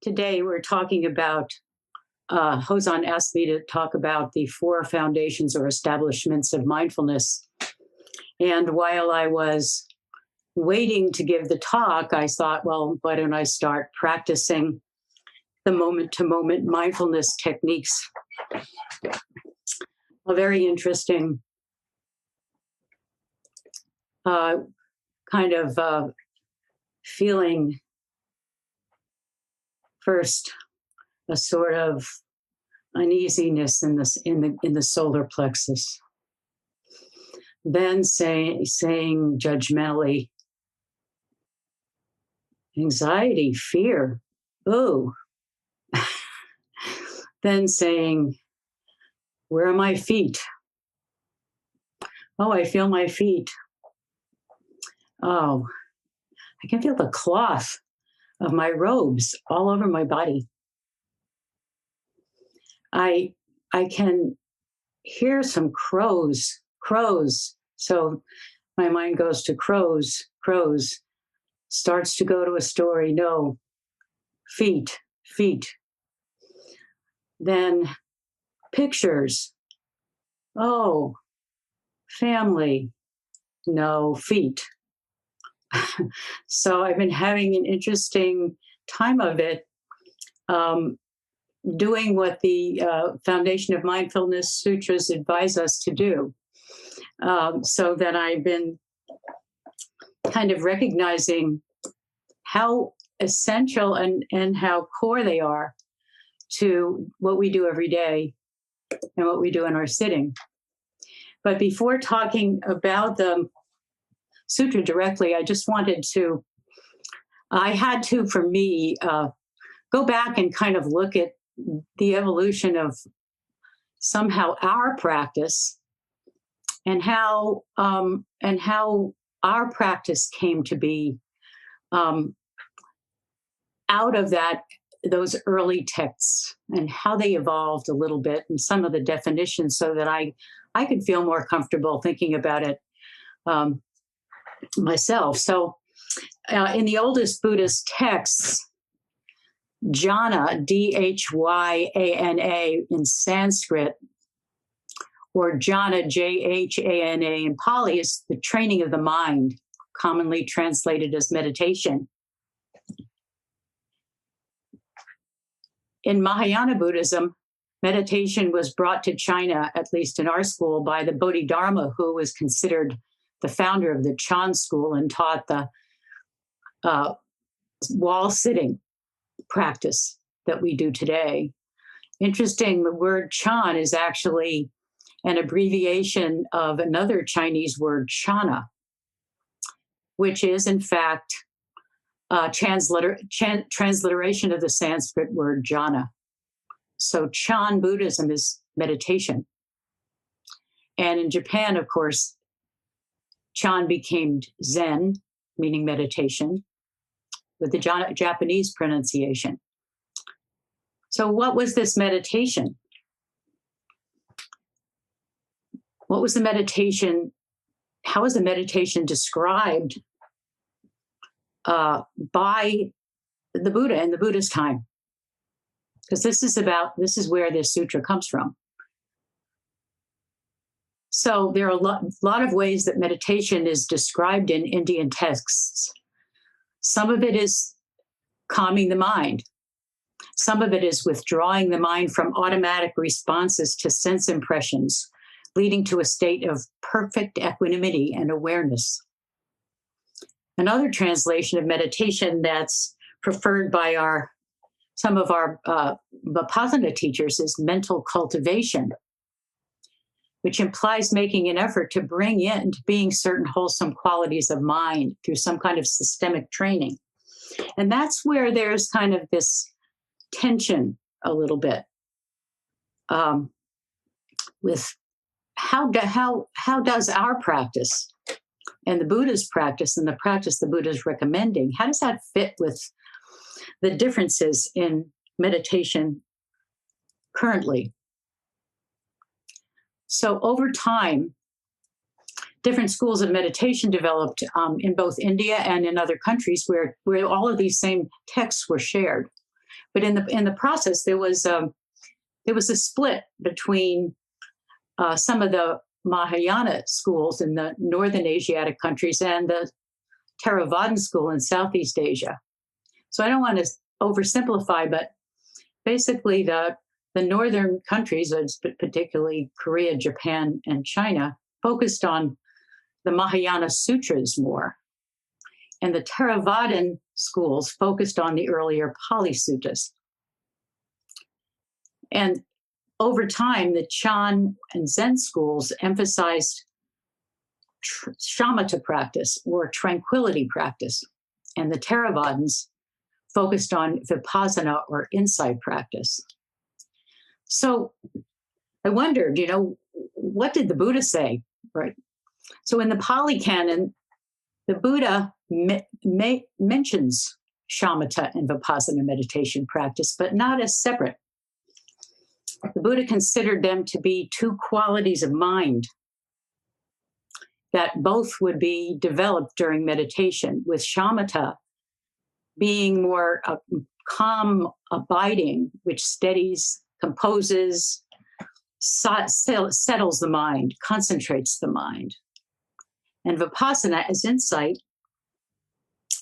Today we're talking about, Hozan asked me to talk about the four foundations or establishments of mindfulness. And while I was waiting to give the talk, I thought, well, why don't I start practicing the moment-to-moment mindfulness techniques? A very interesting kind of feeling. First, a sort of uneasiness in the solar plexus. Then saying judgmentally, anxiety, fear, ooh. Then saying, where are my feet? Oh, I feel my feet. Oh, I can feel the cloth of my robes all over my body. I can hear some crows. So my mind goes to crows, starts to go to a story. No, feet. Then pictures. Oh, family. No, feet. So I've been having an interesting time of it, doing what the Foundation of Mindfulness Sutras advise us to do. So that I've been kind of recognizing how essential and how core they are to what we do every day and what we do in our sitting. But before talking about the sutra directly, I just wanted to, for me, go back and kind of look at the evolution of somehow our practice and how our practice came to be out of those early texts and how they evolved a little bit and some of the definitions so that I could feel more comfortable thinking about it myself. So in the oldest Buddhist texts, jhana, dhyana in Sanskrit, or jhana, jhana in Pali, is the training of the mind, commonly translated as meditation. In Mahayana Buddhism, meditation was brought to China, at least in our school, by the Bodhidharma, who was considered the founder of the Chan school and taught the wall sitting practice that we do today. Interesting, the word Chan is actually an abbreviation of another Chinese word, chana, which is in fact transliteration of the Sanskrit word jhana. So Chan Buddhism is meditation. And in Japan, of course, Chan became Zen, meaning meditation, with the Japanese pronunciation. So what was this meditation? What was the meditation? How was the meditation described by the Buddha in the Buddha's time? Because this is where this sutra comes from. So there are a lot of ways that meditation is described in Indian texts. Some of it is calming the mind. Some of it is withdrawing the mind from automatic responses to sense impressions, leading to a state of perfect equanimity and awareness. Another translation of meditation that's preferred by some of our Vipassana teachers is mental cultivation, which implies making an effort to bring into being certain wholesome qualities of mind through some kind of systemic training. And that's where there's kind of this tension a little bit with how does our practice and the Buddha's practice and the practice the Buddha is recommending, how does that fit with the differences in meditation currently? So over time, different schools of meditation developed in both India and in other countries where all of these same texts were shared. But in the process, there was a split between some of the Mahayana schools in the northern Asiatic countries and the Theravadan school in Southeast Asia. So I don't want to oversimplify, but basically the northern countries, particularly Korea, Japan, and China, focused on the Mahayana sutras more. And the Theravadan schools focused on the earlier Pali suttas. And over time, the Chan and Zen schools emphasized shamatha practice or tranquility practice. And the Theravadins focused on vipassana or insight practice. So I wondered, what did the Buddha say, right? So in the Pali Canon, the Buddha mentions shamatha and vipassana meditation practice, but not as separate. The Buddha considered them to be two qualities of mind that both would be developed during meditation, with shamatha being more calm abiding, which steadies, composes, settles the mind, concentrates the mind. And vipassana as insight,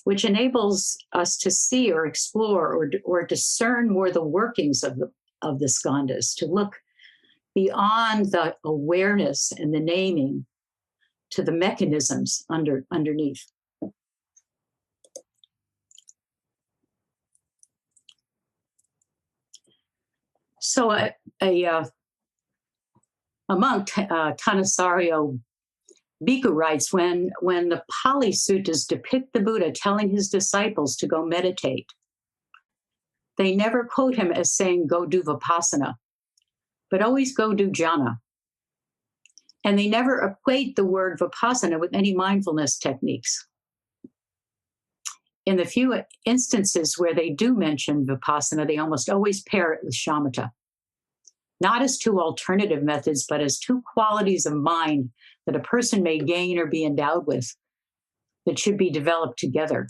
which enables us to see or explore or discern more the workings of the skandhas, to look beyond the awareness and the naming to the mechanisms underneath. So a monk, Tanasario Bhikkhu, writes, when the Pali Suttas depict the Buddha telling his disciples to go meditate, they never quote him as saying, go do vipassana, but always go do jhana. And they never equate the word vipassana with any mindfulness techniques. In the few instances where they do mention vipassana, they almost always pair it with shamatha, not as two alternative methods, but as two qualities of mind that a person may gain or be endowed with that should be developed together.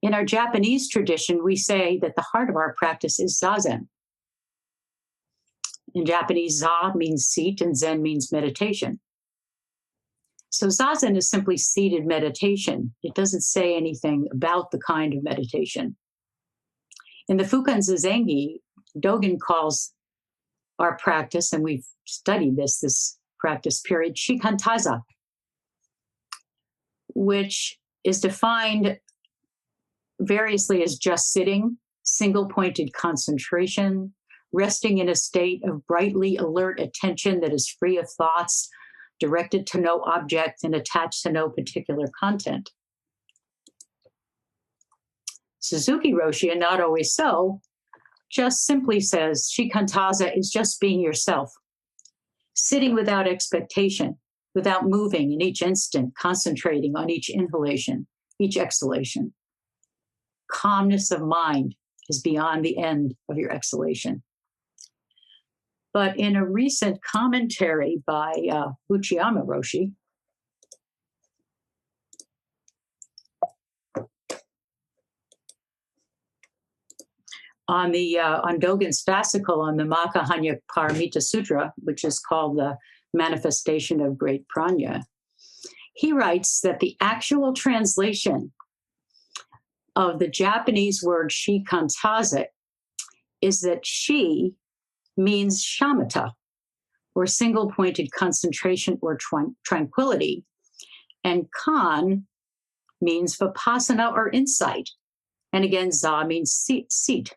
In our Japanese tradition, we say that the heart of our practice is zazen. In Japanese, za means seat and zen means meditation. So zazen is simply seated meditation. It doesn't say anything about the kind of meditation. In the Fukan Zazengi, Dogen calls our practice, and we've studied this practice period, shikantaza, which is defined variously as just sitting, single-pointed concentration, resting in a state of brightly alert attention that is free of thoughts, directed to no object and attached to no particular content. Suzuki Roshi, and not always so, just simply says shikantaza is just being yourself, sitting without expectation, without moving in each instant, concentrating on each inhalation, each exhalation. Calmness of mind is beyond the end of your exhalation. But in a recent commentary by Uchiyama Roshi, on Dogen's fascicle on the Makahanya Paramita Sutra, which is called the Manifestation of Great Prajna, he writes that the actual translation of the Japanese word shikantaza is that shi means shamatha, or single-pointed concentration or tranquility, and kan means vipassana or insight, and again, za means seat.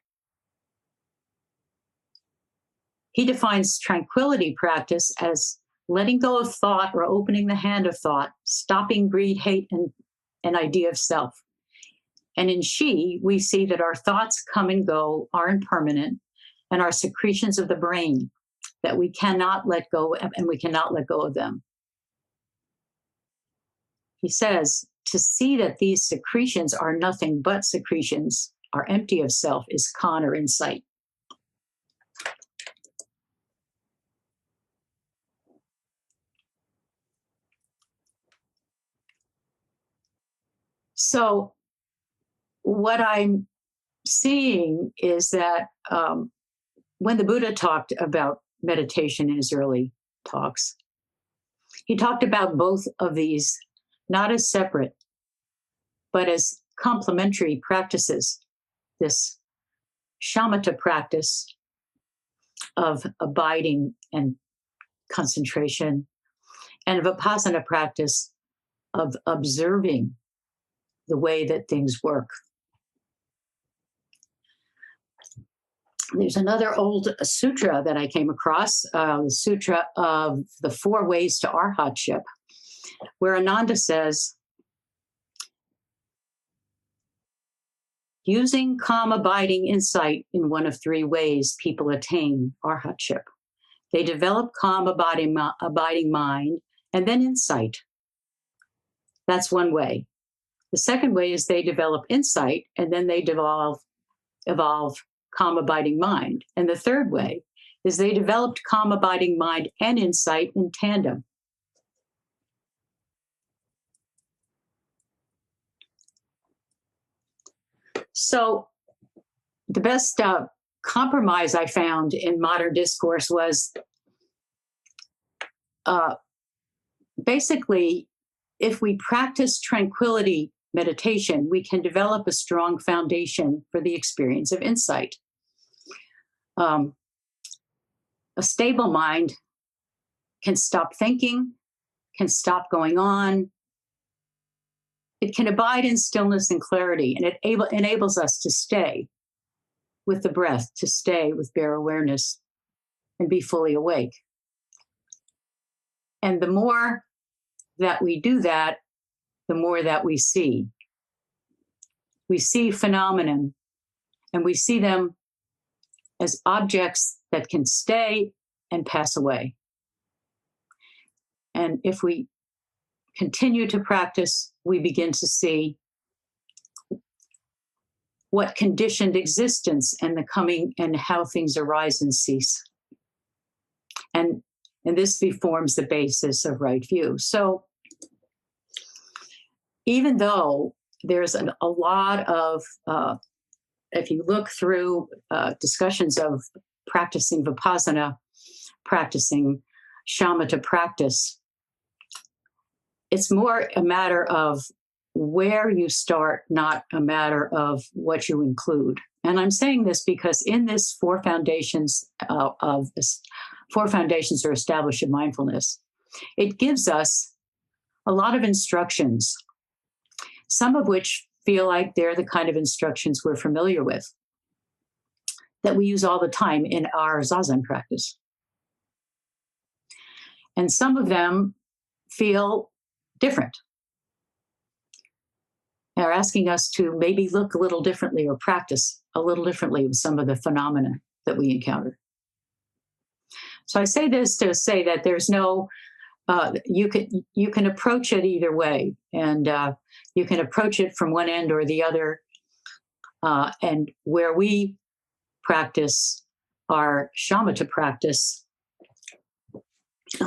He defines tranquility practice as letting go of thought or opening the hand of thought, stopping greed, hate, and an idea of self. And in shi, we see that our thoughts come and go, are impermanent, and are secretions of the brain that we cannot let go of, and we cannot let go of them. He says, to see that these secretions are nothing but secretions, are empty of self, is kan or insight. So what I'm seeing is that when the Buddha talked about meditation in his early talks, he talked about both of these not as separate, but as complementary practices. This shamatha practice of abiding and concentration, and vipassana practice of observing the way that things work. There's another old sutra that I came across, the Sutra of the Four Ways to Arhatship, where Ananda says, using calm abiding insight in one of three ways people attain arhatship. They develop calm abiding mind and then insight. That's one way. The second way is they develop insight and then they evolve calm abiding mind. And the third way is they developed calm abiding mind and insight in tandem. So the best compromise I found in modern discourse was basically, if we practice tranquility meditation, we can develop a strong foundation for the experience of insight. A stable mind can stop thinking, can stop going on. It can abide in stillness and clarity, and it enables us to stay with the breath, to stay with bare awareness and be fully awake. And the more that we do that, the more that we see. We see phenomenon, and we see them as objects that can stay and pass away. And if we continue to practice, we begin to see what conditioned existence and the coming and how things arise and cease. And this forms the basis of right view. So even though there's a lot of, if you look through discussions of practicing vipassana, practicing shamatha practice, it's more a matter of where you start, not a matter of what you include. And I'm saying this because in this four foundations are established in mindfulness, it gives us a lot of instructions, some of which feel like they're the kind of instructions we're familiar with, that we use all the time in our zazen practice. And some of them feel different. They're asking us to maybe look a little differently or practice a little differently with some of the phenomena that we encounter. So I say this to say that there's no, you can approach it either way, and you can approach it from one end or the other. And where we practice our shamatha practice,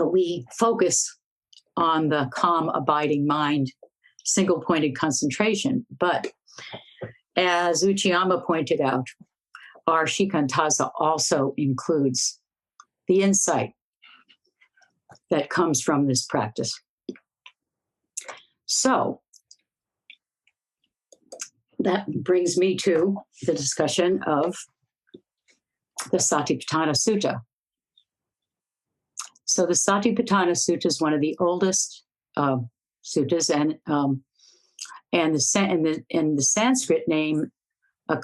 we focus on the calm, abiding mind, single-pointed concentration. But as Uchiyama pointed out, our shikantaza also includes the insight that comes from this practice. So that brings me to the discussion of the Satipatthana Sutta. So the Satipatthana Sutta is one of the oldest suttas, and the Sanskrit name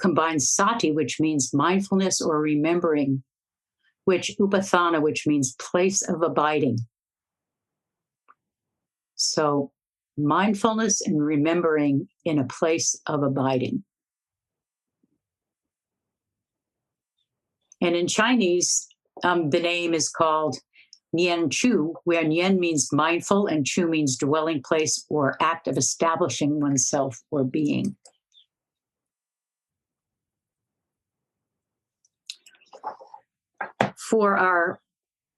combines sati, which means mindfulness or remembering, which upathana, which means place of abiding. So mindfulness and remembering in a place of abiding. And in Chinese, the name is called Nian Chu, where Nian means mindful and Chu means dwelling place or act of establishing oneself or being. For our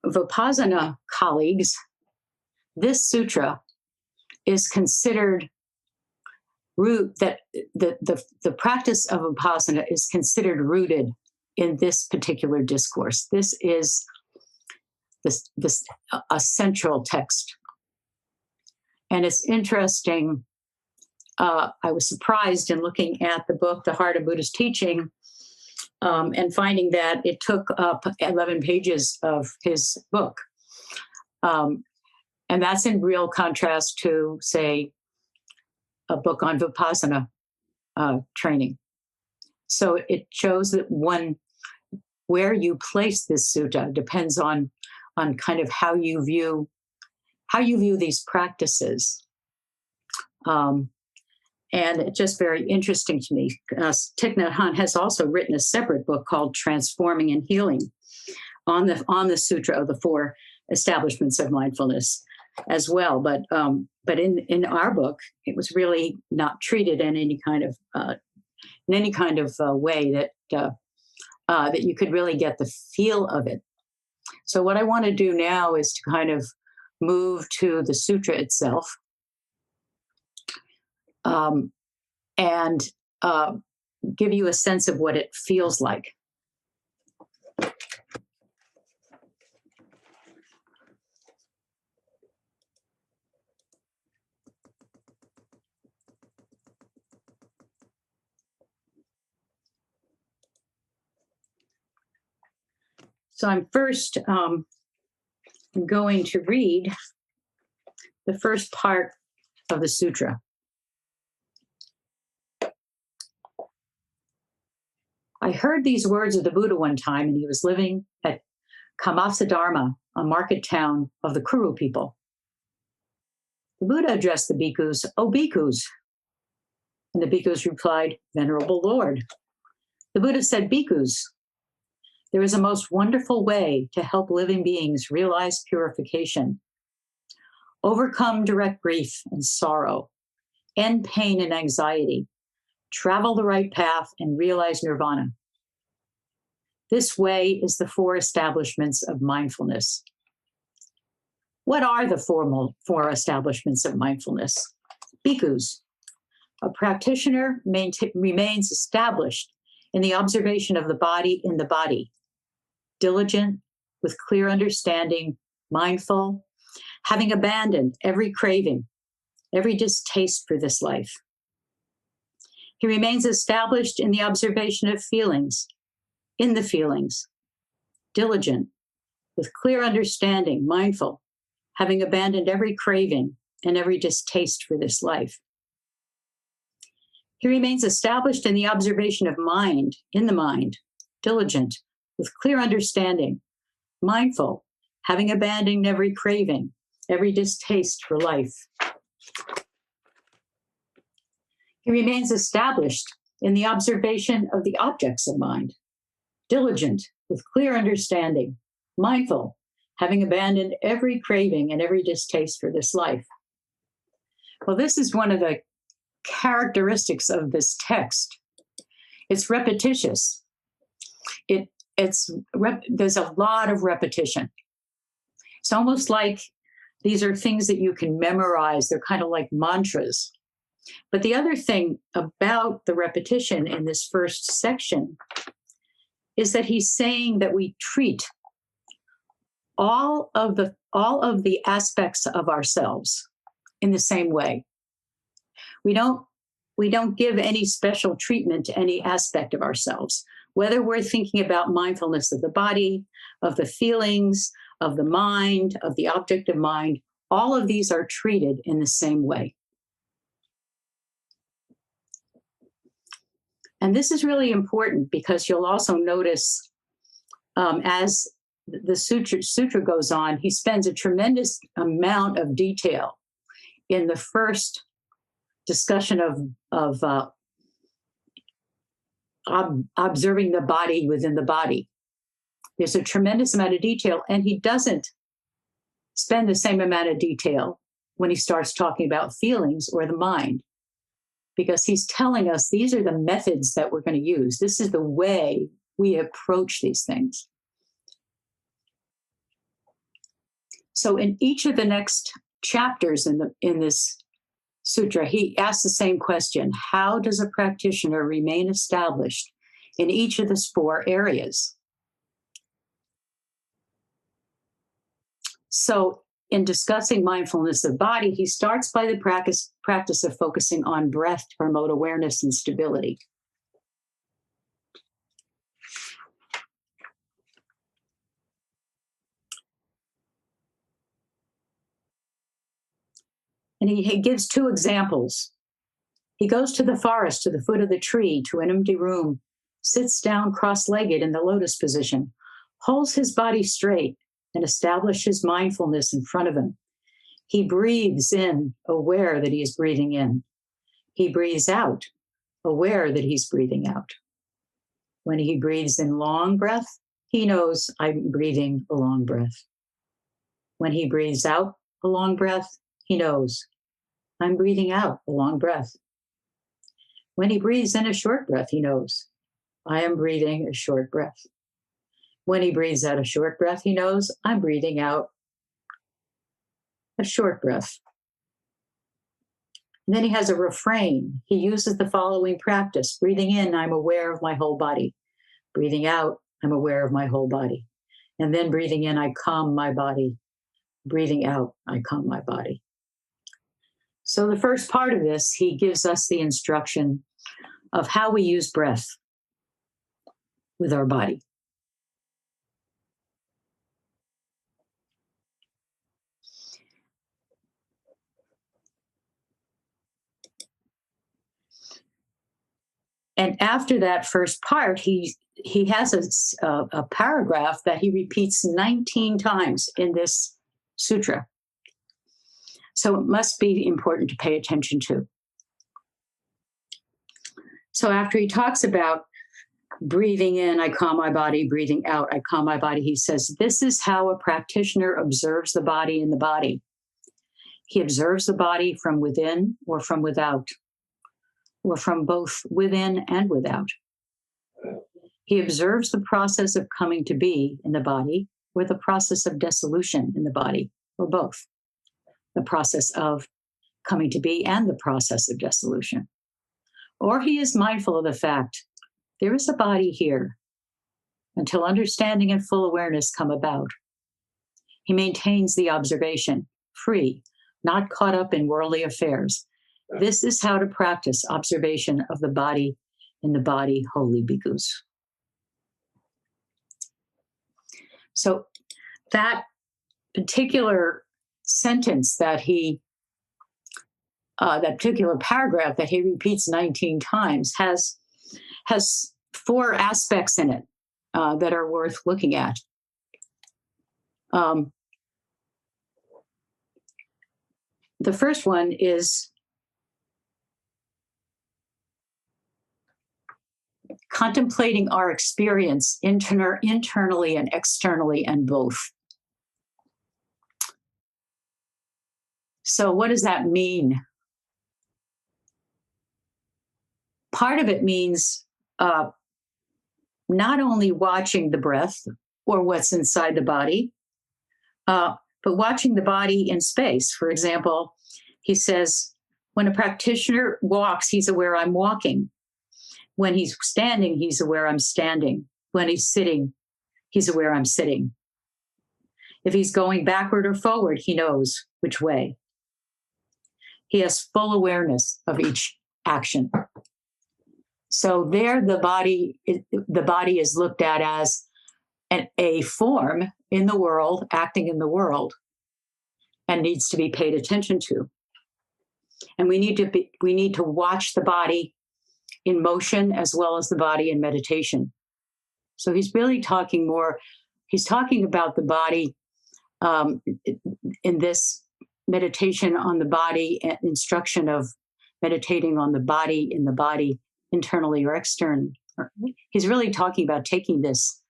Vipassana colleagues, this sutra is considered root that the practice of Vipassana is considered rooted in this particular discourse. This is a central text. And it's interesting. I was surprised in looking at the book, The Heart of Buddha's Teaching, and finding that it took up 11 pages of his book. And that's in real contrast to, say, a book on Vipassana training. So it shows that where you place this sutta depends on kind of how you view these practices. And it's just very interesting to me. Thich Nhat Hanh has also written a separate book called Transforming and Healing on the Sutra of the Four Establishments of Mindfulness as well. But in our book, it was really not treated in any kind of way that you could really get the feel of it. So what I want to do now is to kind of move to the sutra itself. And give you a sense of what it feels like. So I'm first going to read the first part of the sutra. I heard these words of the Buddha one time, and he was living at Kamasadharma, a market town of the Kuru people. The Buddha addressed the bhikkhus, "O bhikkhus." And the bhikkhus replied, "Venerable Lord." The Buddha said, "Bhikkhus, there is a most wonderful way to help living beings realize purification, overcome direct grief and sorrow, end pain and anxiety, travel the right path, and realize nirvana. This way is the four establishments of mindfulness." What are the four establishments of mindfulness? Bhikkhus, a practitioner remains established in the observation of the body in the body, diligent, with clear understanding, mindful, having abandoned every craving, every distaste for this life. He remains established in the observation of feelings, in the feelings, diligent, with clear understanding, mindful, having abandoned every craving and every distaste for this life. He remains established in the observation of mind, in the mind, diligent, with clear understanding, mindful, having abandoned every craving, every distaste for life. He remains established in the observation of the objects of mind, diligent, with clear understanding, mindful, having abandoned every craving and every distaste for this life. Well, this is one of the characteristics of this text. It's repetitious. There's a lot of repetition. It's almost like these are things that you can memorize. They're kind of like mantras. But the other thing about the repetition in this first section is that he's saying that we treat all of the aspects of ourselves in the same way. We don't give any special treatment to any aspect of ourselves, whether we're thinking about mindfulness of the body, of the feelings, of the mind, of the object of mind. All of these are treated in the same way. And this is really important because you'll also notice as the sutra goes on, he spends a tremendous amount of detail in the first discussion of observing the body within the body. There's a tremendous amount of detail, and he doesn't spend the same amount of detail when he starts talking about feelings or the mind, because he's telling us these are the methods that we're going to use. This is the way we approach these things. So in each of the next chapters in this sutra, he asks the same question: how does a practitioner remain established in each of these 4 areas? So, in discussing mindfulness of body, he starts by the practice of focusing on breath to promote awareness and stability. And he gives 2 examples. He goes to the forest, to the foot of the tree, to an empty room, sits down cross-legged in the lotus position, holds his body straight, and establishes mindfulness in front of him. He breathes in, aware that he is breathing in. He breathes out, aware that he's breathing out. When he breathes in long breath, he knows I'm breathing a long breath. When he breathes out a long breath, he knows I'm breathing out a long breath. When he breathes in a short breath, he knows I am breathing a short breath. When he breathes out a short breath, he knows I'm breathing out a short breath. And then he has a refrain. He uses the following practice. Breathing in, I'm aware of my whole body. Breathing out, I'm aware of my whole body. And then breathing in, I calm my body. Breathing out, I calm my body. So the first part of this, he gives us the instruction of how we use breath with our body. And after that first part, he has a paragraph that he repeats 19 times in this sutra. So it must be important to pay attention to. So after he talks about breathing in, I calm my body, breathing out, I calm my body, he says, this is how a practitioner observes the body in the body. He observes the body from within or from without, or from both within and without. He observes the process of coming to be in the body or the process of dissolution in the body, or both. The process of coming to be and the process of dissolution. Or he is mindful of the fact there is a body here until understanding and full awareness come about. He maintains the observation, free, not caught up in worldly affairs. This is how to practice observation of the body in the body, holy bhikkhus. So that particular sentence that that particular paragraph that he repeats 19 times has 4 aspects in it that are worth looking at. The first one is contemplating our experience internally and externally, and both. So what does that mean? Part of it means not only watching the breath or what's inside the body, but watching the body in space. For example, he says, when a practitioner walks, he's aware I'm walking. When he's standing, he's aware I'm standing. When he's sitting, he's aware I'm sitting. If he's going backward or forward, he knows which way. He has full awareness of each action. So there, the body is looked at as a form in the world, acting in the world, and needs to be paid attention to. And we need to watch the body in motion as well as the body in meditation. So he's really talking about the body in this meditation on the body, and instruction of meditating on the body in the body, internally or externally. He's really talking about taking this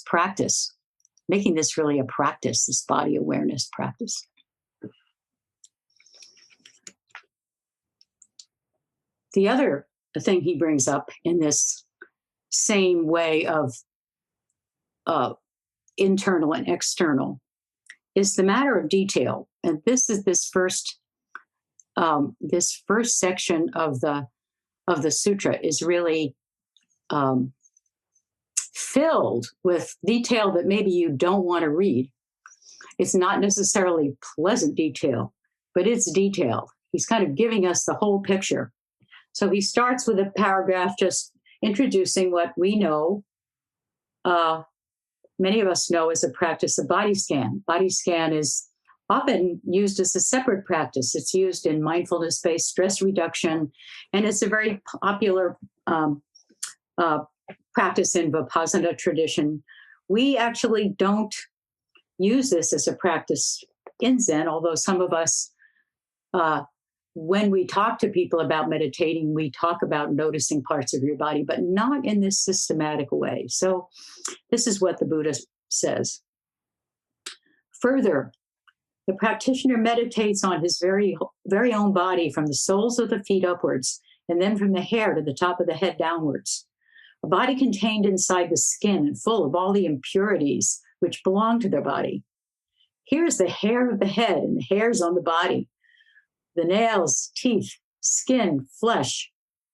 practice, making this really a practice, this body awareness practice. The other thing he brings up in this same way of internal and external is the matter of detail. And this is this first this first section of the sutra is really filled with detail that maybe you don't want to read. It's not necessarily pleasant detail, but it's detail. He's kind of giving us the whole picture. So he starts with a paragraph just introducing what we know, many of us know, as a practice of body scan. Body scan is often used as a separate practice. It's used in mindfulness-based stress reduction, and it's a very popular practice in Vipassana tradition. We actually don't use this as a practice in Zen, although some of us, when we talk to people about meditating, we talk about noticing parts of your body, but not in this systematic way. So this is what the Buddha says. Further, the practitioner meditates on his very own body from the soles of the feet upwards, and then from the hair to the top of the head downwards. A body contained inside the skin and full of all the impurities which belong to their body. Here is the hair of the head and the hairs on the body, the nails, teeth, skin, flesh,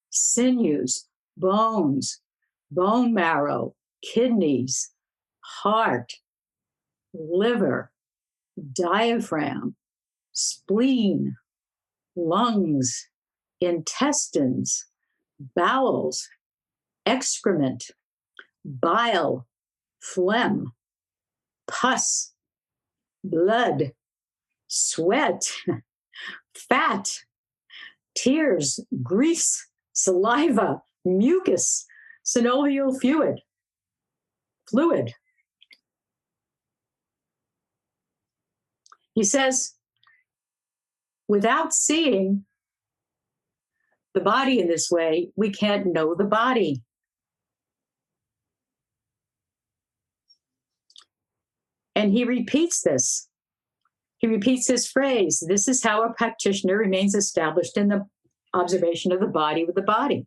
sinews, bones, bone marrow, kidneys, heart, liver, diaphragm, spleen, lungs, intestines, bowels, excrement, bile, phlegm, pus, blood, sweat, fat, tears, grease, saliva, mucus, synovial fluid. He says, without seeing the body in this way, we can't know the body. And he repeats this. He repeats this phrase. This is how a practitioner remains established in the observation of the body with the body.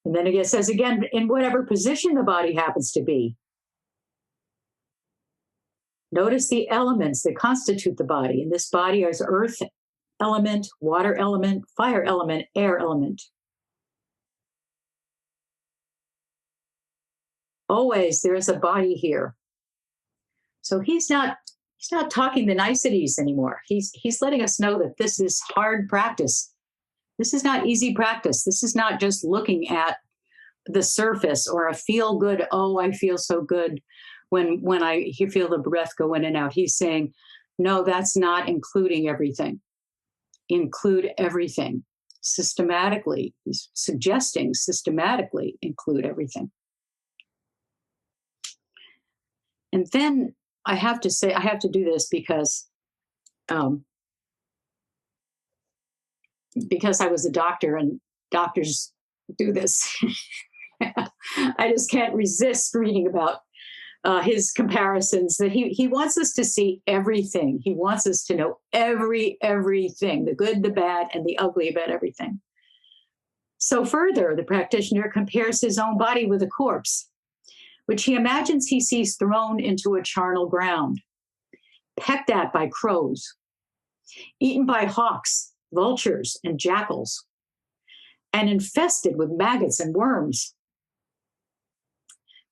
And then it says again, in whatever position the body happens to be. Notice the elements that constitute the body. And this body is earth element, water element, fire element, air element. Always there is a body here. So he's not talking the niceties anymore. He's letting us know that this is hard practice. This is not easy practice. This is not just looking at the surface or a feel good, oh, I feel so good when I feel the breath go in and out. He's saying, no, that's not including everything. Include everything systematically. He's suggesting systematically include everything. And then I have to say, I have to do this because I was a doctor and doctors do this. I just can't resist reading about his comparisons, that he wants us to see everything. He wants us to know everything, the good, the bad, and the ugly about everything. So further, the practitioner compares his own body with a corpse, which he imagines he sees thrown into a charnel ground, pecked at by crows, eaten by hawks, vultures, and jackals, and infested with maggots and worms.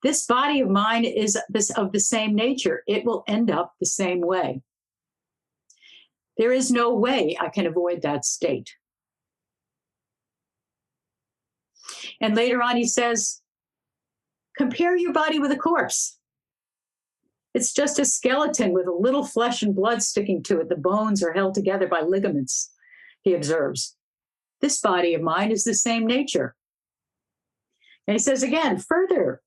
This body of mine is of the same nature. It will end up the same way. There is no way I can avoid that state. And later on, he says, compare your body with a corpse. It's just a skeleton with a little flesh and blood sticking to it. The bones are held together by ligaments, he observes. This body of mine is the same nature. And he says again, further,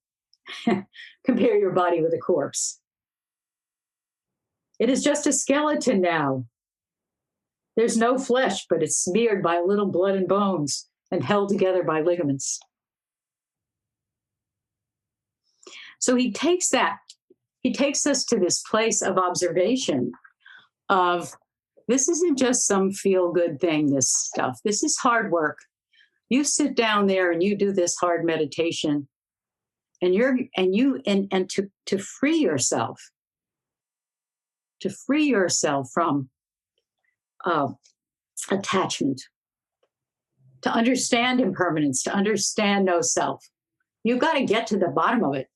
compare your body with a corpse. It is just a skeleton now. There's no flesh, but it's smeared by a little blood and bones and held together by ligaments. So he takes us to this place of observation of, this isn't just some feel-good thing, this stuff. This is hard work. You sit down there and you do this hard meditation, and to free yourself, to free yourself from attachment, to understand impermanence, to understand no self. You've got to get to the bottom of it.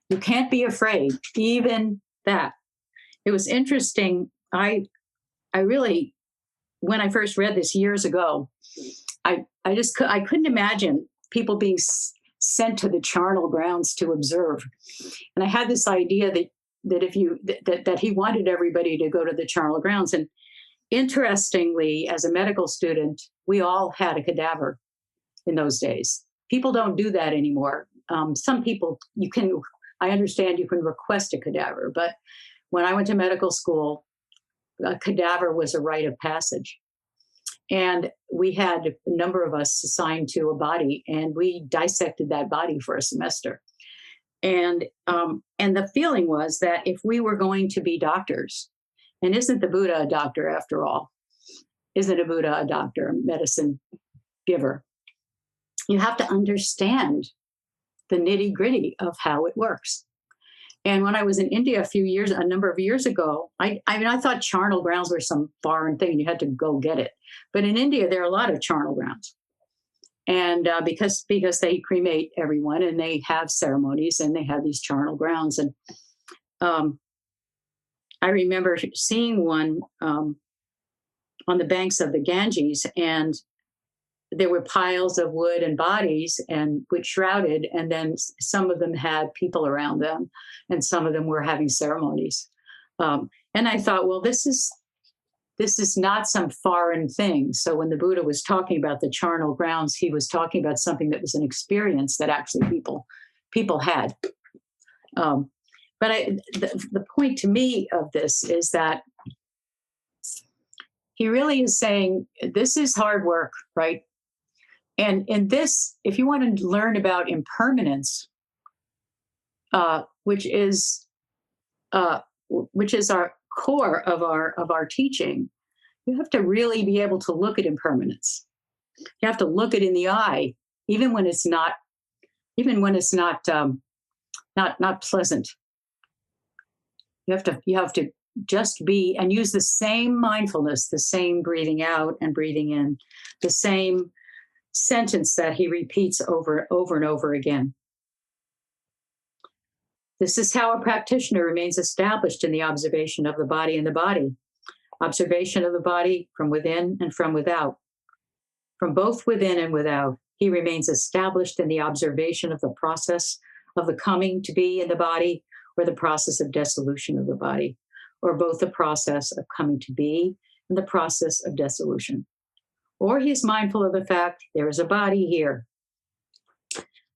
You can't be afraid, even that. It was interesting. I really, when I first read this years ago, I couldn't imagine people being sent to the charnel grounds to observe. And I had this idea that he wanted everybody to go to the charnel grounds. And interestingly, as a medical student, we all had a cadaver in those days. People don't do that anymore. Some people, I understand you can request a cadaver, but when I went to medical school, a cadaver was a rite of passage. And we had a number of us assigned to a body, and we dissected that body for a semester. And the feeling was that if we were going to be doctors, and isn't the Buddha a doctor after all? Isn't a Buddha a doctor, a medicine giver? You have to understand the nitty-gritty of how it works. And when I was in India a number of years ago, I thought charnel grounds were some foreign thing. You had to go get it. But in India, there are a lot of charnel grounds. And because they cremate everyone and they have ceremonies and they have these charnel grounds. And I remember seeing one on the banks of the Ganges, and there were piles of wood and bodies and which shrouded, and then some of them had people around them, and some of them were having ceremonies. And I thought, well, this is not some foreign thing. So when the Buddha was talking about the charnel grounds, he was talking about something that was an experience that actually people had. But the point to me of this is that he really is saying this is hard work, right? And in this, if you want to learn about impermanence, which is our core of our teaching, you have to really be able to look at impermanence. You have to look it in the eye, even when it's not pleasant. You have to just be and use the same mindfulness, the same breathing out and breathing in, the same sentence that he repeats over and over again. This is how a practitioner remains established in the observation of the body and the body. Observation of the body from within and from without. From both within and without, he remains established in the observation of the process of the coming to be in the body, or the process of dissolution of the body, or both the process of coming to be and the process of dissolution. Or he is mindful of the fact there is a body here.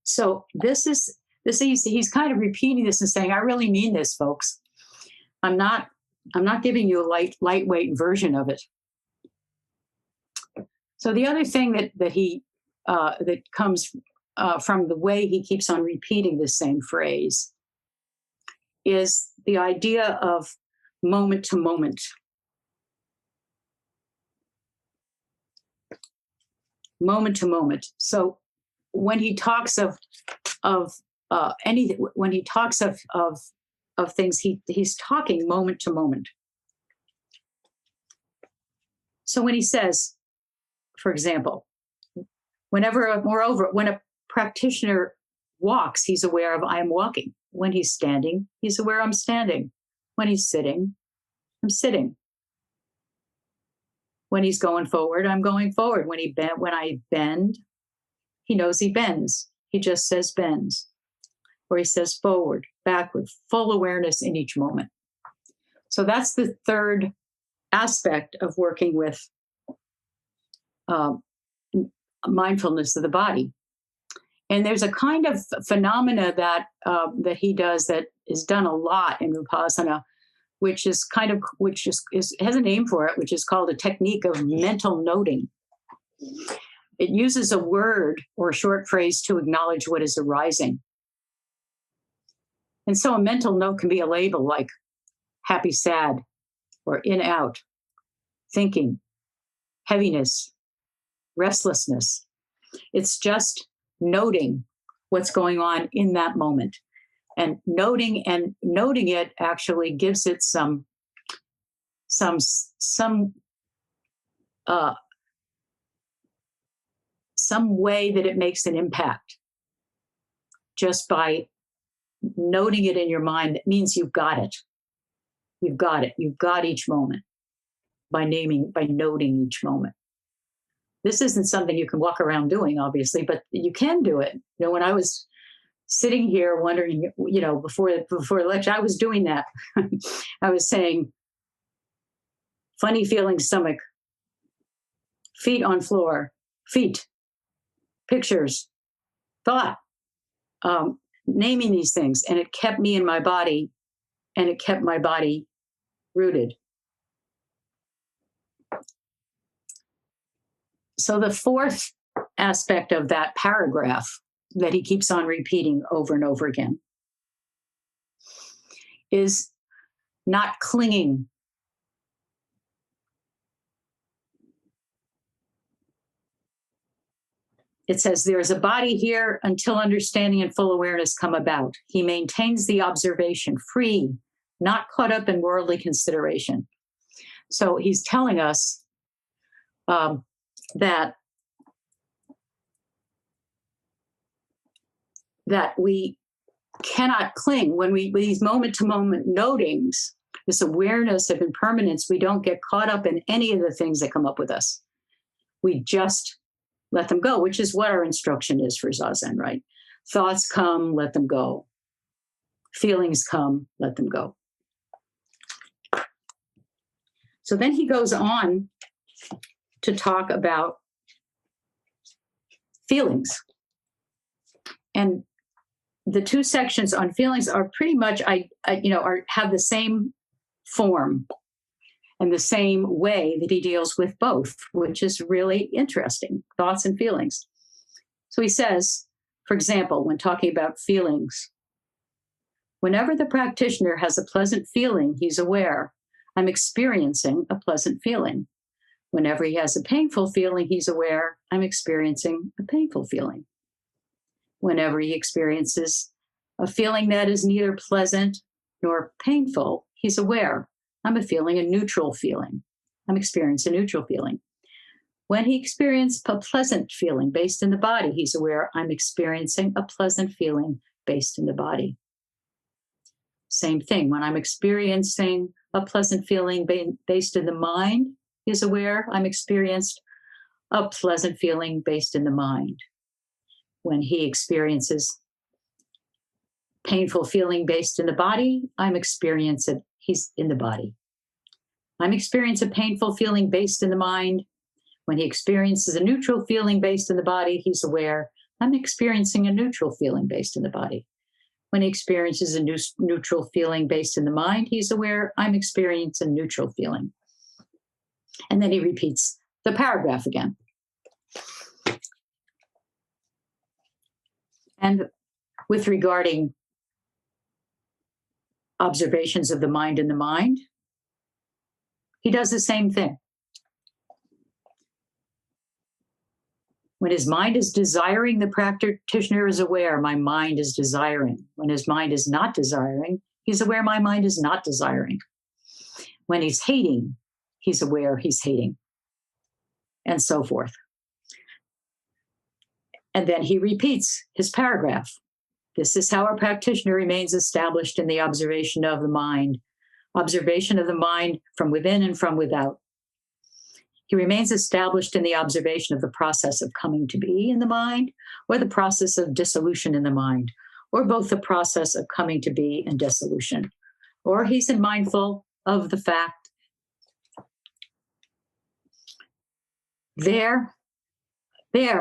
So he's kind of repeating this and saying, I really mean this, folks. I'm not giving you a lightweight version of it. So the other thing that comes from the way he keeps on repeating the same phrase is the idea of moment to moment. Moment to moment. So when he talks of things, he's talking moment to moment. So when he says, for example, when a practitioner walks, he's aware of I am walking. When he's standing, he's aware I'm standing. When he's sitting, I'm sitting. When he's going forward, I'm going forward. When I bend, he knows he bends. He just says bends. Or he says forward, backward, full awareness in each moment. So that's the third aspect of working with mindfulness of the body. And there's a kind of phenomena that he does that is done a lot in Vipassana, which has a name for it, which is called a technique of mental noting. It uses a word or a short phrase to acknowledge what is arising. And so a mental note can be a label like happy, sad, or in, out, thinking, heaviness, restlessness. It's just noting what's going on in that moment. And noting it actually gives it some some uh, some way that it makes an impact just by noting it in your mind. That means you've got it. You've got it. You've got each moment by noting each moment. This isn't something you can walk around doing, obviously, but you can do it. When I was sitting here wondering, before the lecture, I was doing that. I was saying, funny feeling stomach, feet on floor, feet, pictures, thought, naming these things. And it kept me in my body, and it kept my body rooted. So the fourth aspect of that paragraph that he keeps on repeating over and over again is not clinging. It says, there is a body here until understanding and full awareness come about. He maintains the observation free, not caught up in worldly consideration. So he's telling us that we cannot cling when with these moment-to-moment notings, this awareness of impermanence. We don't get caught up in any of the things that come up with us. We just let them go, which is what our instruction is for Zazen, right? Thoughts come, let them go. Feelings come, let them go. So then he goes on to talk about feelings. And the two sections on feelings are pretty much, have the same form and the same way that he deals with both, which is really interesting, thoughts and feelings. So he says, for example, when talking about feelings, whenever the practitioner has a pleasant feeling, he's aware, I'm experiencing a pleasant feeling. Whenever he has a painful feeling, he's aware, I'm experiencing a painful feeling. Whenever he experiences a feeling that is neither pleasant nor painful, he's aware, I'm feeling a neutral feeling. I'm experiencing a neutral feeling. When he experiences a pleasant feeling based in the body, he's aware, I'm experiencing a pleasant feeling based in the body. Same thing, when I'm experiencing a pleasant feeling based in the mind, he's aware, I'm experienced a pleasant feeling based in the mind. When he experiences painful feeling based in the body, I'm experiencing it. He's in the body. I'm experiencing a painful feeling based in the mind. When he experiences a neutral feeling based in the body, he's aware, I'm experiencing a neutral feeling based in the body. When he experiences a neutral feeling based in the mind, he's aware, I'm experiencing a neutral feeling. And then he repeats the paragraph again. And with regarding observations of the mind in the mind, he does the same thing. When his mind is desiring, the practitioner is aware, my mind is desiring. When his mind is not desiring, he's aware, my mind is not desiring. When he's hating, he's aware he's hating, and so forth. And then he repeats his paragraph. This is how a practitioner remains established in the observation of the mind from within and from without. He remains established in the observation of the process of coming to be in the mind, or the process of dissolution in the mind, or both the process of coming to be and dissolution. Or he's mindful of the fact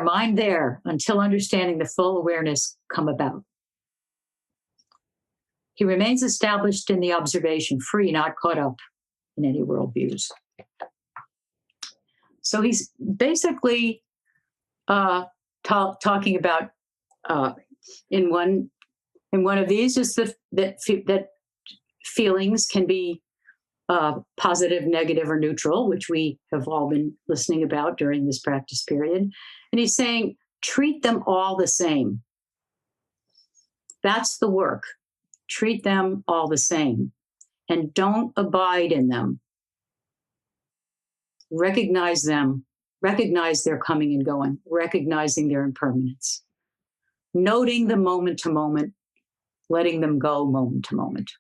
mind there, until understanding the full awareness come about. He remains established in the observation, free, not caught up in any worldviews. So he's basically talking about in one of these is that feelings can be positive, negative, or neutral, which we have all been listening about during this practice period. And he's saying, treat them all the same. That's the work. Treat them all the same, and don't abide in them. recognize them, recognize their coming and going, recognizing their impermanence, noting the moment to moment, letting them go moment to moment.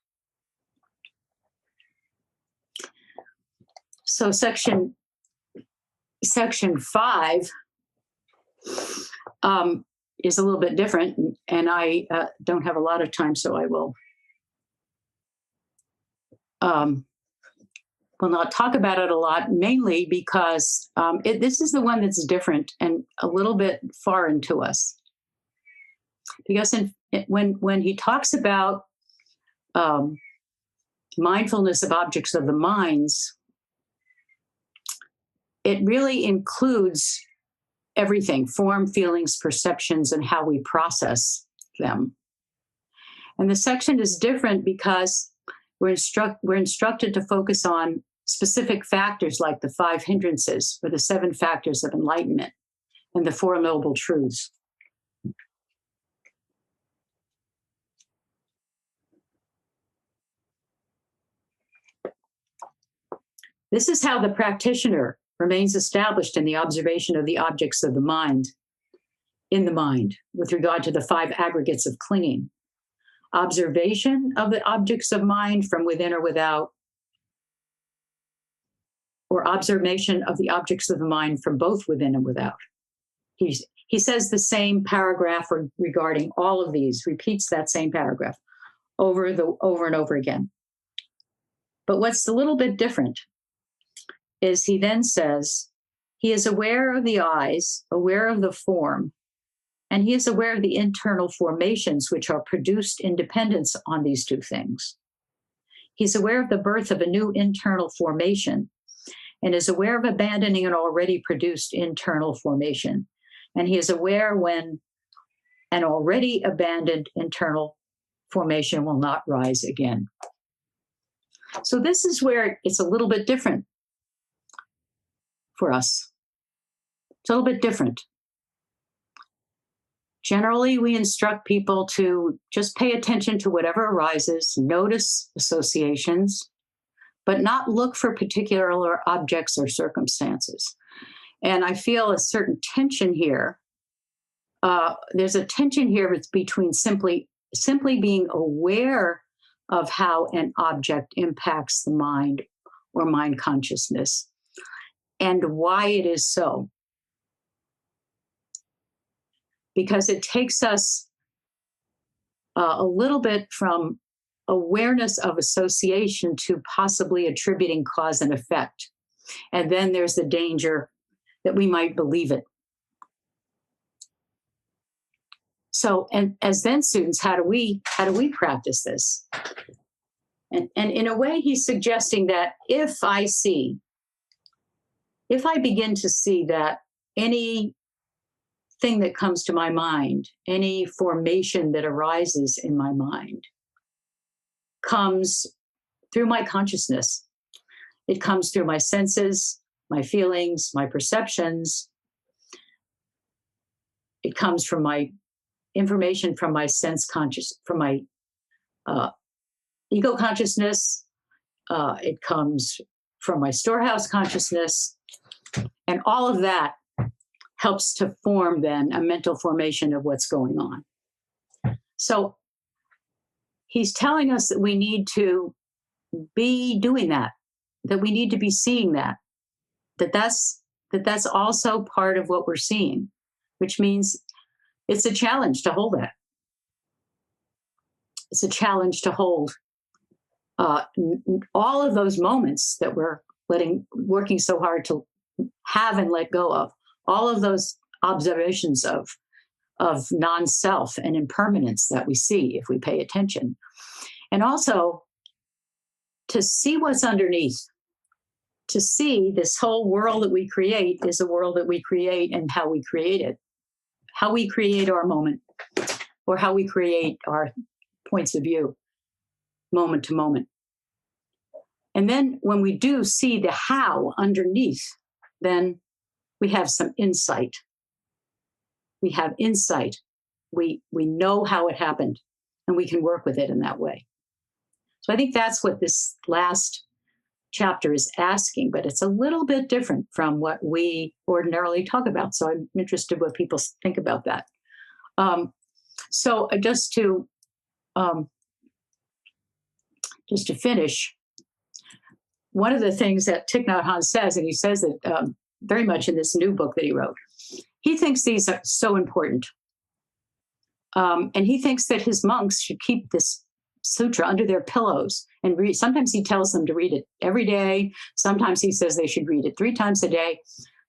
So section 5 is a little bit different, and I don't have a lot of time, so I will not talk about it a lot, mainly because this is the one that's different and a little bit foreign to us. Because when he talks about mindfulness of objects of the minds, it really includes everything: form, feelings, perceptions, and how we process them. And the section is different because we're instructed to focus on specific factors like the 5 hindrances or the 7 factors of enlightenment and the 4 noble truths. This is how the practitioner remains established in the observation of the objects of the mind, in the mind, with regard to the 5 aggregates of clinging. Observation of the objects of mind from within or without, or observation of the objects of the mind from both within and without. He says the same paragraph regarding all of these, repeats that same paragraph over and over again. But what's a little bit different is he then says he is aware of the eyes, aware of the form, and he is aware of the internal formations which are produced in dependence on these 2 things. He's aware of the birth of a new internal formation and is aware of abandoning an already produced internal formation. And he is aware when an already abandoned internal formation will not rise again. So this is where it's a little bit different for us. It's a little bit different. Generally, we instruct people to just pay attention to whatever arises, notice associations, but not look for particular objects or circumstances. And I feel a certain tension here. There's a tension here between simply being aware of how an object impacts the mind or mind consciousness and why it is so. Because it takes us a little bit from awareness of association to possibly attributing cause and effect. And then there's the danger that we might believe it. So, and as Zen students, how do we practice this? And in a way, he's suggesting that if I begin to see that any thing that comes to my mind, any formation that arises in my mind, comes through my consciousness. It comes through my senses, my feelings, my perceptions. It comes from my information from my from my ego consciousness. It comes from my storehouse consciousness. And all of that helps to form then a mental formation of what's going on. So he's telling us that we need to be doing that we need to be seeing that's also part of what we're seeing, which means it's a challenge to hold that. It's a challenge to hold all of those moments that we're working so hard to have and let go of, all of those observations of non-self and impermanence that we see if we pay attention. And also to see what's underneath, to see this whole world that we create is a world that we create and how we create it, how we create our moment, or how we create our points of view, moment to moment. And then when we do see the how underneath, then we have some insight. We have insight. We know how it happened, and we can work with it in that way. So I think that's what this last chapter is asking, but it's a little bit different from what we ordinarily talk about. So I'm interested what people think about that. So just to finish, one of the things that Thich Nhat Hanh says, and he says it very much in this new book that he wrote, he thinks these are so important. And he thinks that his monks should keep this sutra under their pillows and read. Sometimes he tells them to read it every day. Sometimes he says they should read it 3 times a day.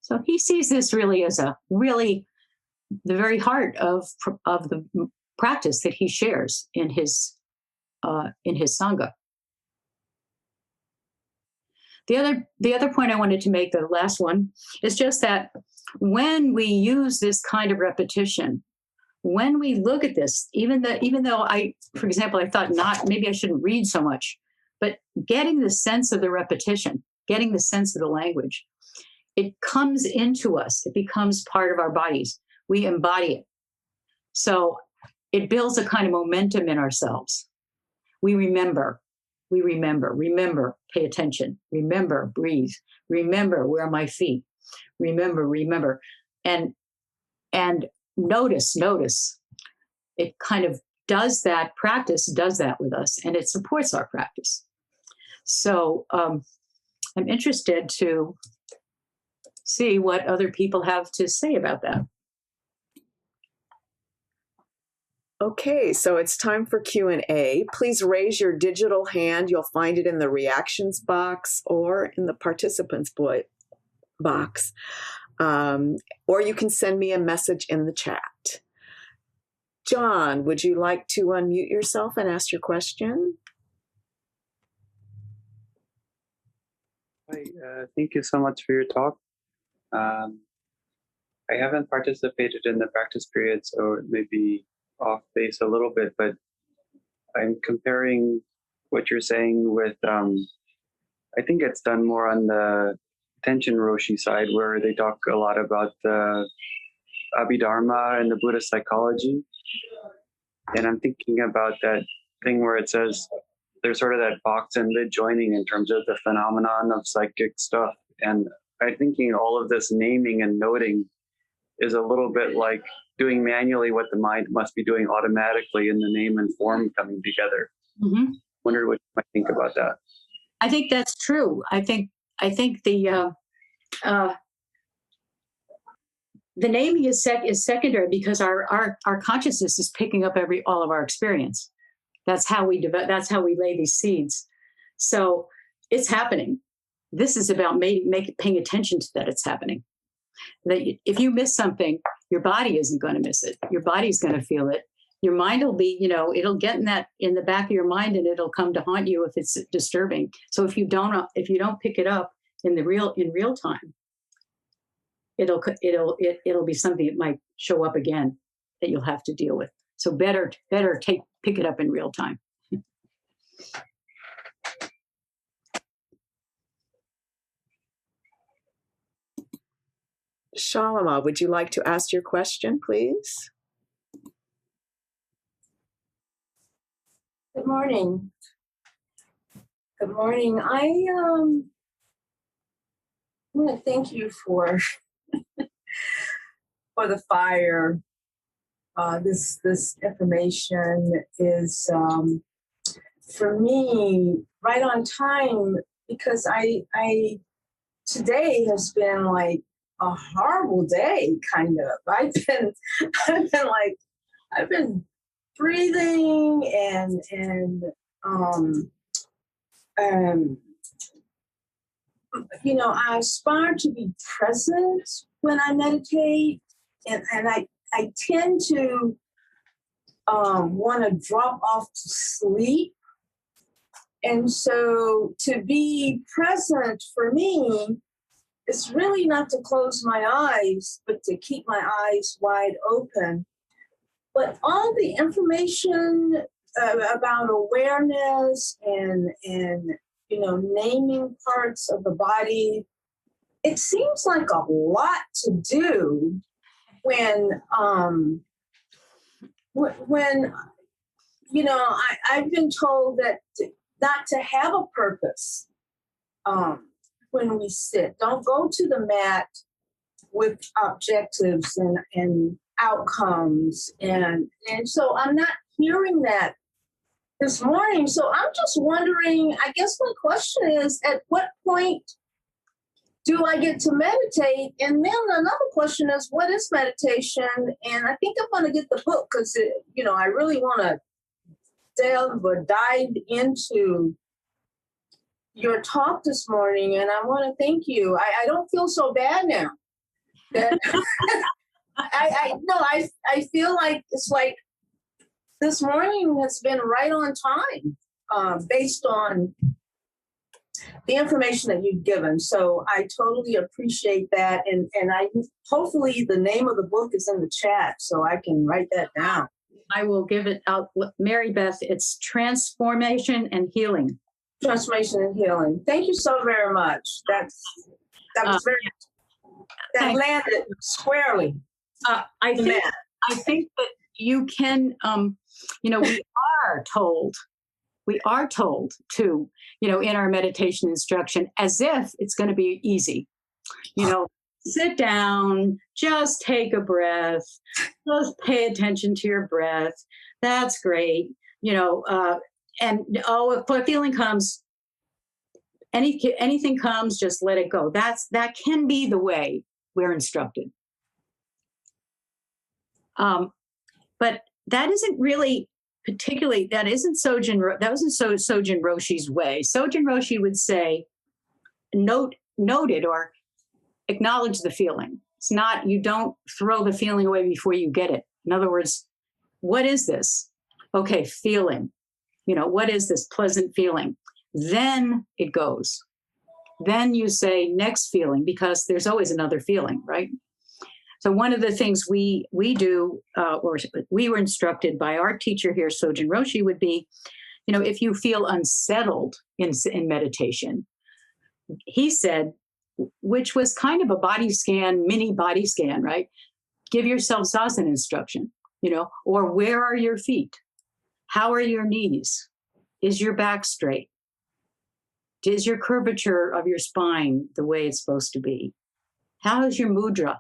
So he sees this really as the very heart of the practice that he shares in his Sangha. The other point I wanted to make, the last one, is just that when we use this kind of repetition, when we look at this, even though for example, I thought maybe I shouldn't read so much, but getting the sense of the repetition, getting the sense of the language, it comes into us. It becomes part of our bodies. We embody it. So it builds a kind of momentum in ourselves. We remember, pay attention, remember, breathe, remember, where are my feet, remember, and notice. It kind of does that with us, and it supports our practice. So I'm interested to see what other people have to say about that. Okay, so it's time for Q&A. Please raise your digital hand. You'll find it in the reactions box or in the participants box. Or you can send me a message in the chat. John, would you like to unmute yourself and ask your question? Hi, thank you so much for your talk. I haven't participated in the practice period, so it may be off base a little bit, but I'm comparing what you're saying with, I think it's done more on the Tenchen Roshi side, where they talk a lot about the Abhidharma and the Buddhist psychology. And I'm thinking about that thing where it says there's sort of that box and lid joining in terms of the phenomenon of psychic stuff. And I'm thinking all of this naming and noting is a little bit like doing manually what the mind must be doing automatically in the name and form coming together. Mm-hmm. Wondered what you might think about that. I think that's true. I think the naming is secondary because our consciousness is picking up all of our experience. That's how we lay these seeds. So it's happening. This is about paying attention to that it's happening. That if you miss something, your body isn't going to miss it. Your body's going to feel it. Your mind will be, it'll get in the back of your mind, and it'll come to haunt you if it's disturbing. So if you don't pick it up in real time, it'll be something that might show up again that you'll have to deal with. So better pick it up in real time. Shalama, would you like to ask your question, please? Good morning. Good morning. I want to thank you for the fire. This information is for me right on time, because I today has been like a horrible day, kind of. I've been breathing and I aspire to be present when I meditate, and I tend to want to drop off to sleep. And so to be present for me is really not to close my eyes, but to keep my eyes wide open. But all the information about awareness and naming parts of the body, it seems like a lot to do when I've been told that not to have a purpose. when we sit. Don't go to the mat with objectives and outcomes. And so I'm not hearing that this morning. So I'm just wondering, I guess my question is, at what point do I get to meditate? And then another question is, what is meditation? And I think I'm going to get the book because, I really want to delve or dive into your talk this morning. And I want to thank you. I don't feel so bad now. That I feel like it's like this morning has been right on time based on the information that you've given. So I totally appreciate that. And I hopefully the name of the book is in the chat so I can write that down. I will give it out. Mary Beth, it's Transformation and Healing. Transformation and Healing. Thank you so very much. That was very, that landed squarely. I think that you can, we are told to, in our meditation instruction, as if it's going to be easy, sit down, just take a breath, just pay attention to your breath. That's great. And if a feeling comes, anything comes, just let it go. That can be the way we're instructed. But that isn't really particularly, that wasn't Sojin Roshi's way. Sojin Roshi would say, note it or acknowledge the feeling. It's not, you don't throw the feeling away before you get it. In other words, what is this? Okay, feeling. What is this pleasant feeling? Then it goes. Then you say next feeling, because there's always another feeling, right? So one of the things we do, or we were instructed by our teacher here, Sojin Roshi, would be, if you feel unsettled in meditation, he said, which was kind of a mini body scan, right? Give yourself Zazen instruction, or where are your feet? How are your knees? Is your back straight? Is your curvature of your spine the way it's supposed to be? How is your mudra?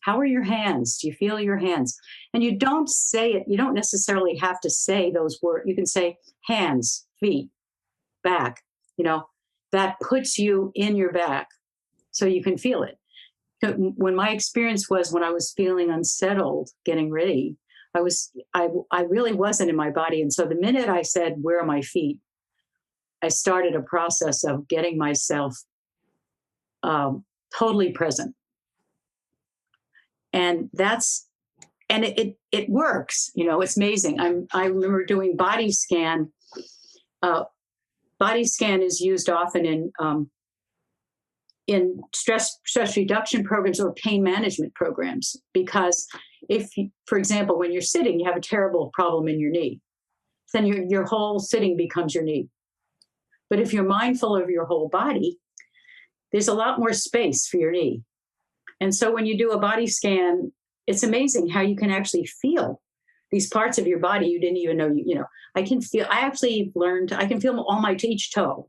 How are your hands? Do you feel your hands? And you don't say it. You don't necessarily have to say those words. You can say hands, feet, back. That puts you in your back so you can feel it. When my experience was when I was feeling unsettled, getting ready, I really wasn't in my body. And so the minute I said, where are my feet? I started a process of getting myself totally present. And it works, it's amazing. I remember doing body scan. Body scan is used often in stress reduction programs or pain management programs, because if, for example, when you're sitting, you have a terrible problem in your knee, then your whole sitting becomes your knee. But if you're mindful of your whole body, there's a lot more space for your knee. And so when you do a body scan, it's amazing how you can actually feel these parts of your body you didn't even know, I can feel each toe,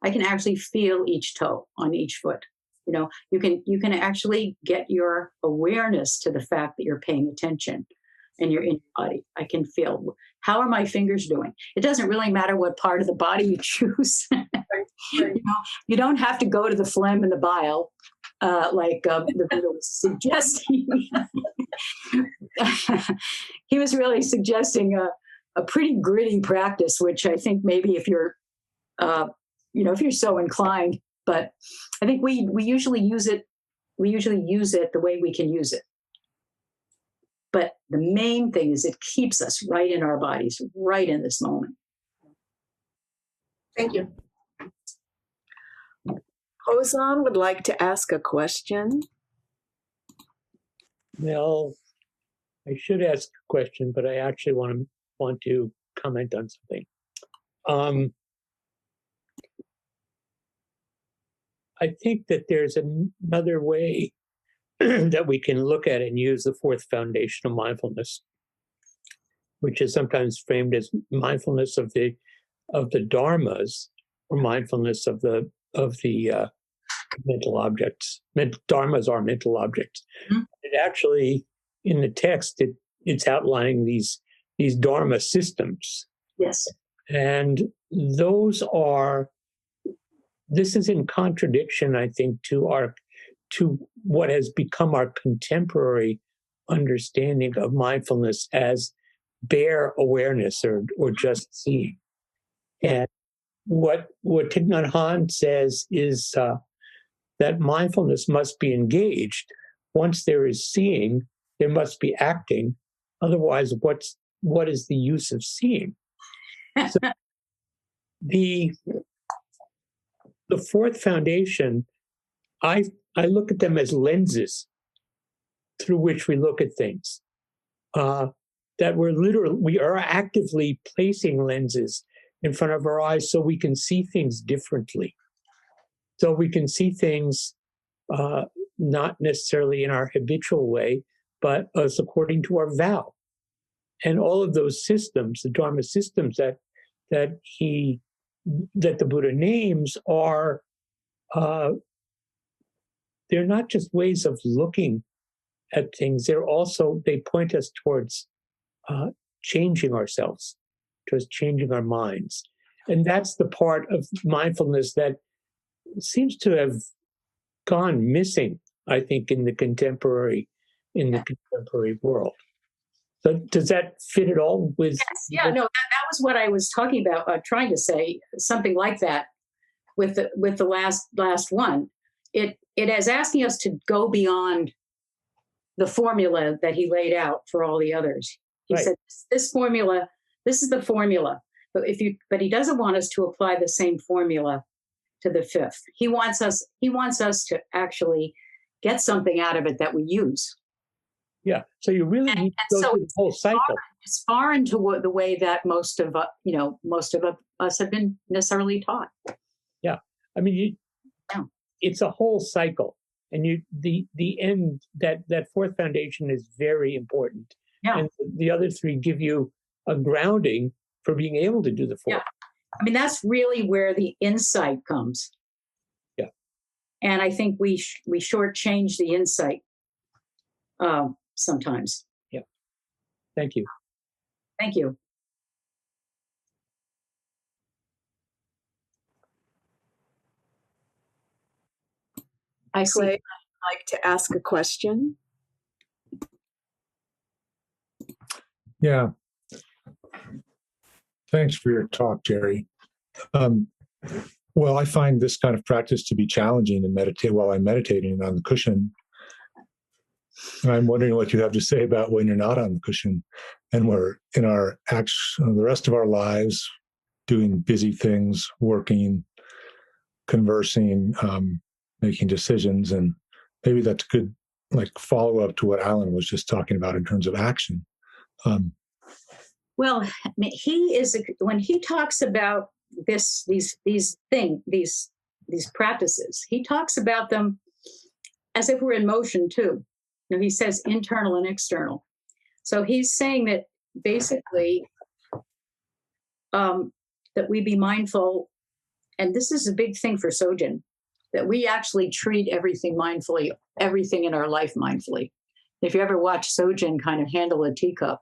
I can actually feel each toe on each foot. You can actually get your awareness to the fact that you're paying attention and you're in your body. I can feel, how are my fingers doing? It doesn't really matter what part of the body you choose. You don't have to go to the phlegm and the bile, like the Buddha was suggesting. He was really suggesting a pretty gritty practice, which I think maybe if you're, if you're so inclined, but I think we usually use it. We usually use it the way we can use it. But the main thing is it keeps us right in our bodies, right in this moment. Thank you. Hozan would like to ask a question. Well, I should ask a question, but I actually want to comment on something. I think that there's another way that we can look at and use the fourth foundation of mindfulness, which is sometimes framed as mindfulness of the dharmas, or mindfulness of the mental objects. Dharmas are mental objects. Mhm. It actually, in the text, it's outlining these Dharma systems. Yes. And this is in contradiction, I think, to what has become our contemporary understanding of mindfulness as bare awareness or just seeing. And what Thich Nhat Hanh says is that mindfulness must be engaged. Once there is seeing, there must be acting. Otherwise, what is the use of seeing? So the fourth foundation, I look at them as lenses through which we look at things. That we are actively placing lenses in front of our eyes so we can see things differently. So we can see things not necessarily in our habitual way, but as according to our vow. And all of those systems, the Dharma systems that the Buddha names are, they're not just ways of looking at things, they point us towards changing ourselves, towards changing our minds. And that's the part of mindfulness that seems to have gone missing, I think, in the contemporary world. So does that fit at all with? Yes, yeah, no, that was what I was talking about, trying to say something like that with the last one. It is asking us to go beyond the formula that he laid out for all the others. He said, this formula, this is the formula. But he doesn't want us to apply the same formula to the fifth. He wants us to actually get something out of it that we use. Yeah. So you really need to go through the whole cycle. It's far into the way that most of us have been necessarily taught. Yeah. I mean, it's a whole cycle. And the end, that fourth foundation is very important. Yeah. And the other three give you a grounding for being able to do the fourth. Yeah. I mean, that's really where the insight comes. Yeah. And I think we shortchange the insight sometimes. Yeah. Thank you. Thank you. I see. Clay, I'd like to ask a question. Yeah. Thanks for your talk, Gerry. Well, I find this kind of practice to be challenging and while I'm meditating on the cushion. And I'm wondering what you have to say about when you're not on the cushion and we're in the rest of our lives doing busy things, working, conversing, making decisions. And maybe that's good, like follow up to what Alan was just talking about in terms of action. Well, when he talks about these practices, he talks about them as if we're in motion too. Now, he says internal and external. So he's saying that basically that we be mindful, and this is a big thing for Sojin, that we actually treat everything mindfully, everything in our life mindfully. If you ever watch Sojin kind of handle a teacup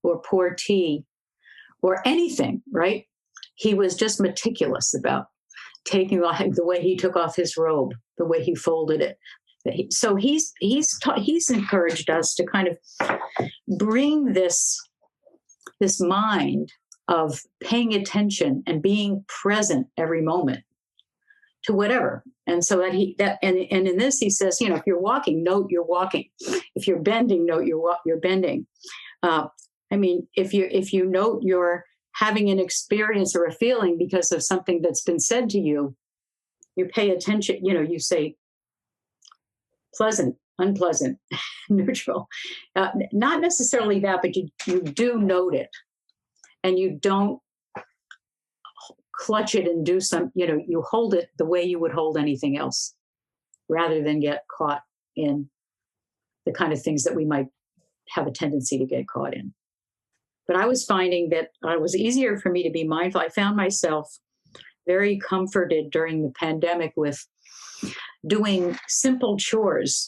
or pour tea or anything, right? He was just meticulous about taking the way he took off his robe, the way he folded it. So he's encouraged us to kind of bring this mind of paying attention and being present every moment to whatever. And so and in this he says, if you're walking, note you're walking. If you're bending, note you're bending. I mean, if you note you're having an experience or a feeling because of something that's been said to you, you pay attention. You say pleasant, unpleasant, neutral. Not necessarily that, but you do note it, and you don't clutch it and do you hold it the way you would hold anything else, rather than get caught in the kind of things that we might have a tendency to get caught in. But I was finding that it was easier for me to be mindful. I found myself very comforted during the pandemic with doing simple chores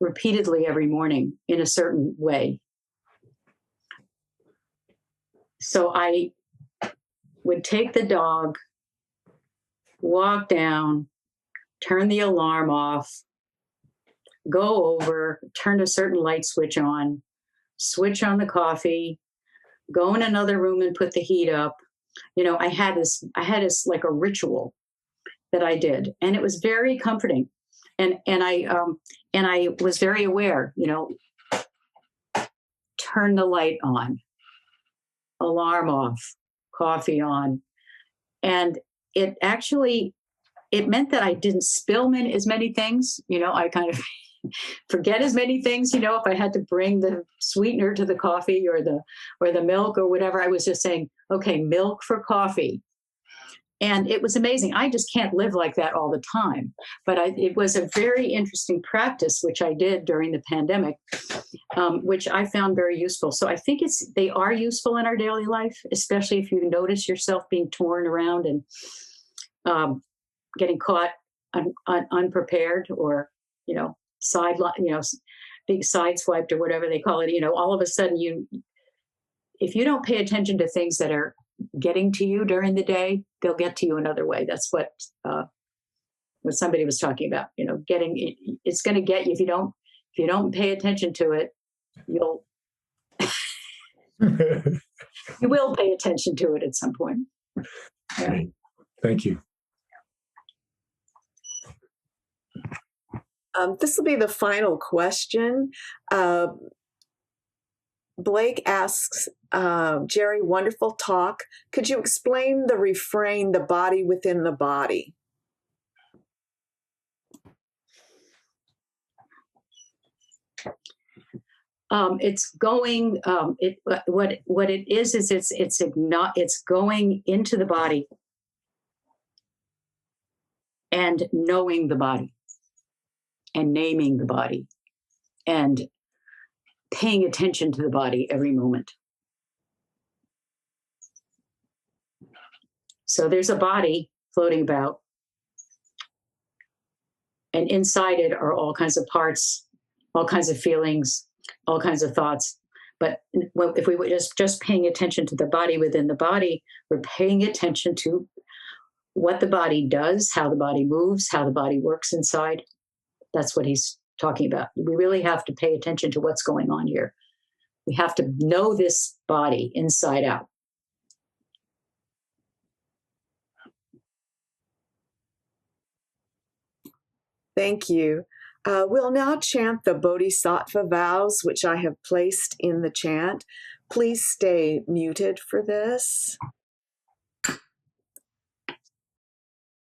repeatedly every morning in a certain way. So I would take the dog, walk down, turn the alarm off, go over, turn a certain light switch on the coffee, go in another room and put the heat up. I had this like a ritual that I did, and it was very comforting. And I was very aware, turn the light on, alarm off, coffee on. And it meant that I didn't spill as many things. I kind of forget as many things, if I had to bring the sweetener to the coffee or the milk or whatever. I was just saying, okay, milk for coffee. And it was amazing. I just can't live like that all the time. But it was a very interesting practice, which I did during the pandemic, which I found very useful. So I think they are useful in our daily life, especially if you notice yourself being torn around and getting caught unprepared, or, being sideswiped or whatever they call it. All of a sudden if you don't pay attention to things that are getting to you during the day, they'll get to you another way. That's what somebody was talking about. It's going to get you if you don't pay attention to it. You will pay attention to it at some point. Yeah. Thank you. This will be the final question. Blake asks, Gerry, wonderful talk. Could you explain the refrain, the body within the body? It's going. What it is it's going into the body and knowing the body and naming the body and paying attention to the body every moment. So there's a body floating about, and inside it are all kinds of parts, all kinds of feelings, all kinds of thoughts. But if we were just paying attention to the body within the body, we're paying attention to what the body does, how the body moves, how the body works inside. That's what he's talking about. We really have to pay attention to what's going on here. We have to know this body inside out. Thank you. We'll now chant the Bodhisattva vows, which I have placed in the chant. Please stay muted for this.